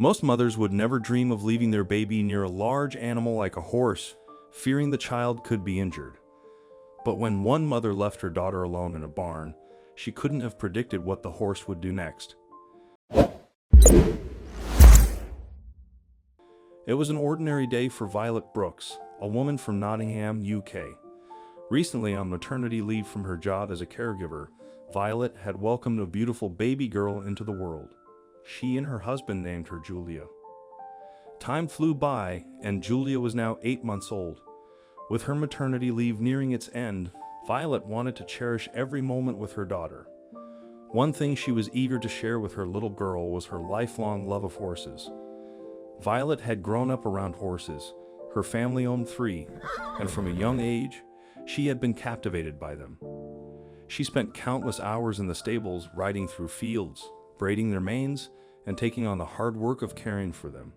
Most mothers would never dream of leaving their baby near a large animal like a horse, fearing the child could be injured. But when one mother left her daughter alone in a barn, she couldn't have predicted what the horse would do next. It was an ordinary day for Violet Brooks, a woman from Nottingham, UK. Recently, on maternity leave from her job as a caregiver, Violet had welcomed a beautiful baby girl into the world. She and her husband named her Julia. Time flew by, and Julia was now 8 months old. With her maternity leave nearing its end, Violet wanted to cherish every moment with her daughter. One thing she was eager to share with her little girl was her lifelong love of horses. Violet had grown up around horses. Her family owned 3, and from a young age, she had been captivated by them. She spent countless hours in the stables riding through fields, braiding their manes, and taking on the hard work of caring for them.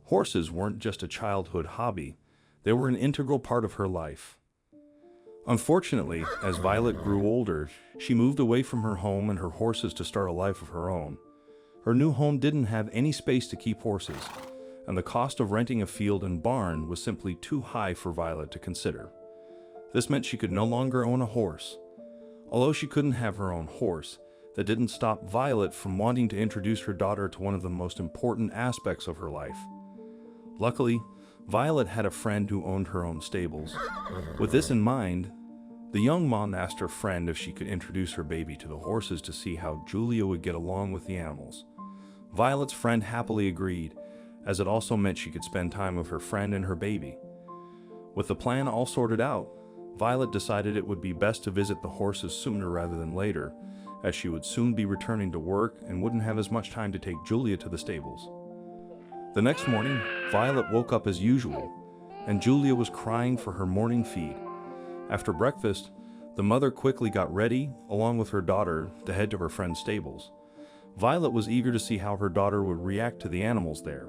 Horses weren't just a childhood hobby, they were an integral part of her life. Unfortunately, as Violet grew older, she moved away from her home and her horses to start a life of her own. Her new home didn't have any space to keep horses, and the cost of renting a field and barn was simply too high for Violet to consider. This meant she could no longer own a horse. Although she couldn't have her own horse, that didn't stop Violet from wanting to introduce her daughter to one of the most important aspects of her life. Luckily, Violet had a friend who owned her own stables. With this in mind, the young mom asked her friend if she could introduce her baby to the horses to see how Julia would get along with the animals. Violet's friend happily agreed, as it also meant she could spend time with her friend and her baby. With the plan all sorted out, Violet decided it would be best to visit the horses sooner rather than later, as she would soon be returning to work and wouldn't have as much time to take Julia to the stables. The next morning, Violet woke up as usual, and Julia was crying for her morning feed. After breakfast, the mother quickly got ready, along with her daughter, to head to her friend's stables. Violet was eager to see how her daughter would react to the animals there.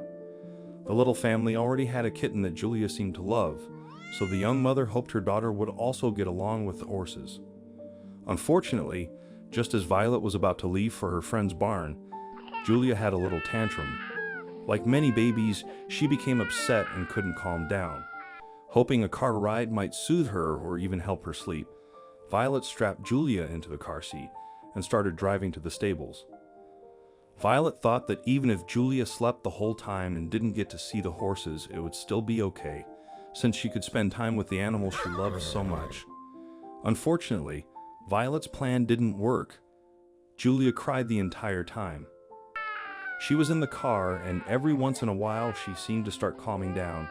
The little family already had a kitten that Julia seemed to love, so the young mother hoped her daughter would also get along with the horses. Unfortunately, just as Violet was about to leave for her friend's barn, Julia had a little tantrum. Like many babies, she became upset and couldn't calm down. Hoping a car ride might soothe her or even help her sleep, Violet strapped Julia into the car seat and started driving to the stables. Violet thought that even if Julia slept the whole time and didn't get to see the horses, it would still be okay, since she could spend time with the animals she loved so much. Unfortunately, Violet's plan didn't work. Julia cried the entire time. She was in the car, and every once in a while she seemed to start calming down,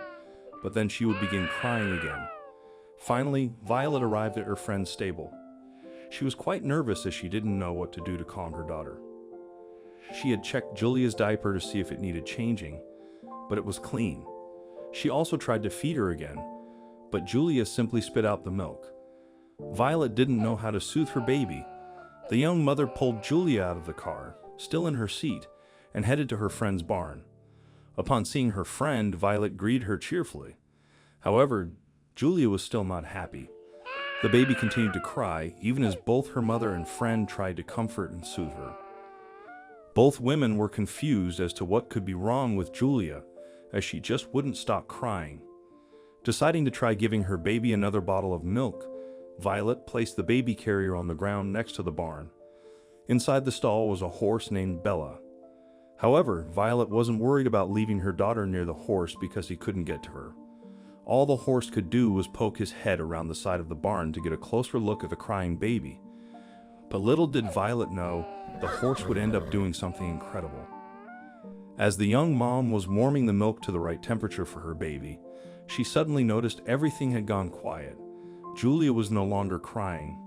but then she would begin crying again. Finally, Violet arrived at her friend's stable. She was quite nervous as she didn't know what to do to calm her daughter. She had checked Julia's diaper to see if it needed changing, but it was clean. She also tried to feed her again, but Julia simply spit out the milk. Violet didn't know how to soothe her baby. The young mother pulled Julia out of the car, still in her seat, and headed to her friend's barn. Upon seeing her friend, Violet greeted her cheerfully. However, Julia was still not happy. The baby continued to cry, even as both her mother and friend tried to comfort and soothe her. Both women were confused as to what could be wrong with Julia, as she just wouldn't stop crying. Deciding to try giving her baby another bottle of milk, Violet placed the baby carrier on the ground next to the barn. Inside the stall was a horse named Bella. However, Violet wasn't worried about leaving her daughter near the horse because he couldn't get to her. All the horse could do was poke his head around the side of the barn to get a closer look at the crying baby. But little did Violet know, the horse would end up doing something incredible. As the young mom was warming the milk to the right temperature for her baby, she suddenly noticed everything had gone quiet. Julia was no longer crying.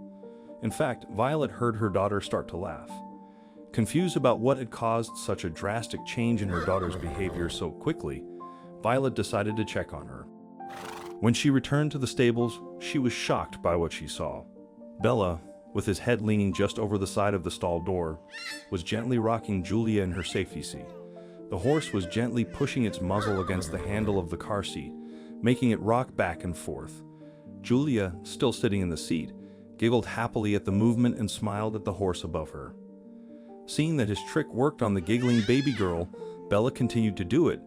In fact, Violet heard her daughter start to laugh. Confused about what had caused such a drastic change in her daughter's behavior so quickly, Violet decided to check on her. When she returned to the stables, she was shocked by what she saw. Bella, with his head leaning just over the side of the stall door, was gently rocking Julia in her safety seat. The horse was gently pushing its muzzle against the handle of the car seat, making it rock back and forth. Julia, still sitting in the seat, giggled happily at the movement and smiled at the horse above her. Seeing that his trick worked on the giggling baby girl, Bella continued to do it,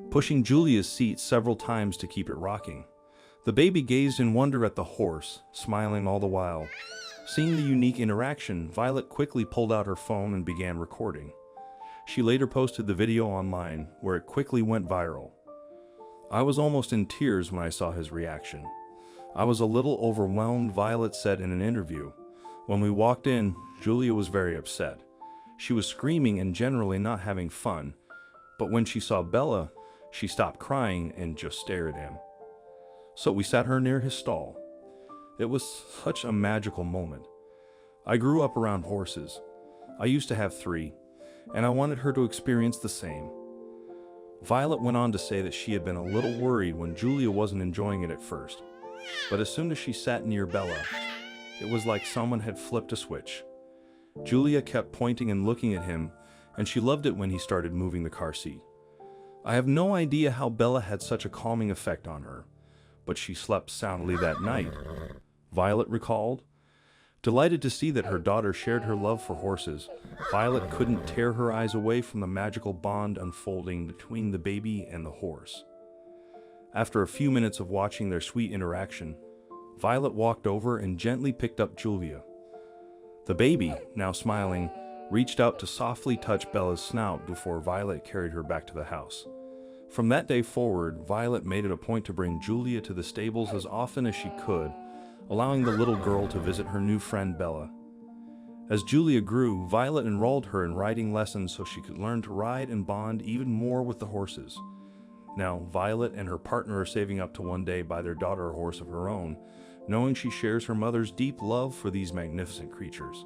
pushing Julia's seat several times to keep it rocking. The baby gazed in wonder at the horse, smiling all the while. Seeing the unique interaction, Violet quickly pulled out her phone and began recording. She later posted the video online, where it quickly went viral. I was almost in tears when I saw his reaction. I was a little overwhelmed, Violet said in an interview. When we walked in, Julia was very upset. She was screaming and generally not having fun, but when she saw Bella, she stopped crying and just stared at him. So we sat her near his stall. It was such a magical moment. I grew up around horses. I used to have 3, and I wanted her to experience the same. Violet went on to say that she had been a little worried when Julia wasn't enjoying it at first, but as soon as she sat near Bella, it was like someone had flipped a switch. Julia kept pointing and looking at him, and she loved it when he started moving the car seat. I have no idea how Bella had such a calming effect on her, but she slept soundly that night, Violet recalled. Delighted to see that her daughter shared her love for horses, Violet couldn't tear her eyes away from the magical bond unfolding between the baby and the horse. After a few minutes of watching their sweet interaction, Violet walked over and gently picked up Julia. The baby, now smiling, reached out to softly touch Bella's snout before Violet carried her back to the house. From that day forward, Violet made it a point to bring Julia to the stables as often as she could, allowing the little girl to visit her new friend Bella. As Julia grew, Violet enrolled her in riding lessons so she could learn to ride and bond even more with the horses. Now, Violet and her partner are saving up to one day buy their daughter a horse of her own, knowing she shares her mother's deep love for these magnificent creatures.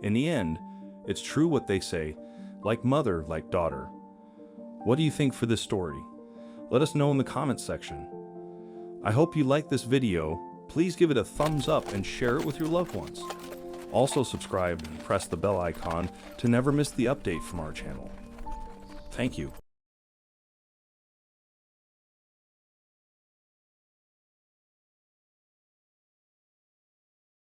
In the end, it's true what they say, like mother, like daughter. What do you think for this story? Let us know in the comments section. I hope you liked this video. Please give it a thumbs up and share it with your loved ones. Also subscribe and press the bell icon to never miss the update from our channel. Thank you.